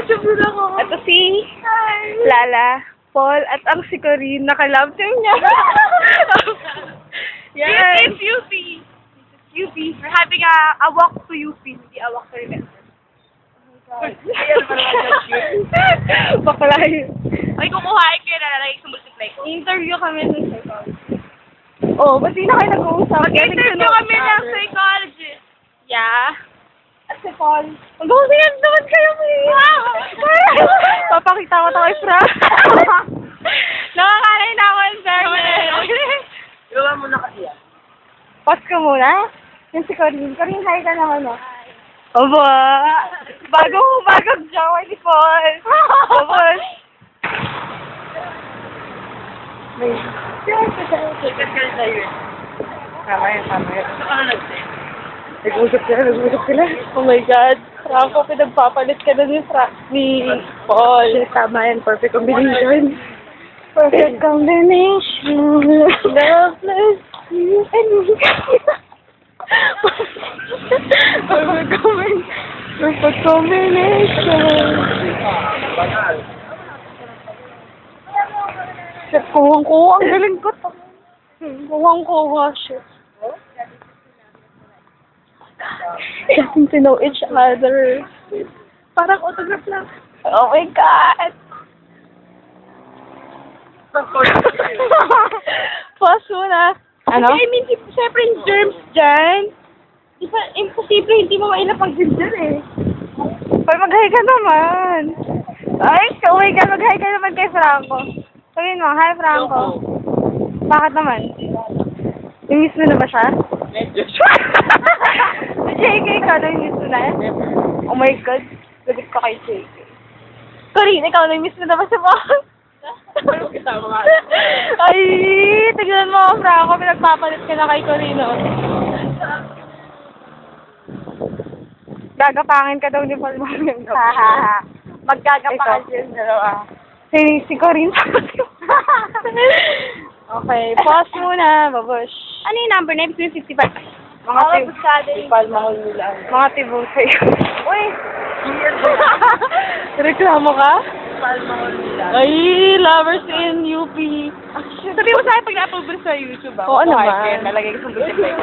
YouTube na ako. Ito si Hi. Lala, Paul, at ang si Corinne. Naka-love team niya. This is UP. UP. We're having a walk to UP. Hindi a walk to Remember. Bakla yun. Ay, kukuhain ko yun. Nalalagay sa multiply ko. Interview kami ng psychologist. Oh, ba't di na kayo nag-uusap? Mag-interview kami ng psychologist. Yeah. At si Paul. Mag-uusap naman kayo, Papakita ko ito kay Frank. Nakakalay na ako in fairness. Gawa mo na kasi yan. Pause ko muna. Yung si Corinne. Corinne, hi ka naman, no? Aba! Bagong jowa ni Paul. Tapos. Wait. Sikat ka na yun. Tama yun. Gusto ka na nag-send. Nag-usap sila. Oh my God. Franco, pinagpapalit ka na ni Paul. Tama yan. Perfect combination. Perfect combination. Loveless. You and me. Perfect combination. Shit, kuwang-kuwa. Ang galing ko to. Kuwang-kuwa, shit. Getting to know each other. Parang autograph lang. Oh my God! Pause muna. Ano? I mean, siyempre yung germs dyan. Di ba, imposible hindi mo mailap ang germs dyan eh. Pag mag-hi ka naman. Ay, oh my God, mag-hi ka naman kay Franco. Sabihin mo, hi Franco. Bakit naman? Namiss mo na ba siya? JK ka, namiss mo na? Oh my God, lagot ka kay JK. Corinne, ikaw, namiss mo na ba siya mo? Ano kasama nga? Ay, tignan mo, Franco, pinagpapalit ka na kay Corinne. Oh. Gagapangin ka daw ni Paul Mamang. Magkagapakan yung dalawa. Si Corinne. Okay, pause muna, babush. Ano yung number na? 55. Mga mga tibo sa'yo. Uy! Reklamo ka? Palmahol Ay, lovers in UP. Sabi mo sa akin pag na-upload sa YouTube, Oo naman. Nalagay ko sa multiply ko.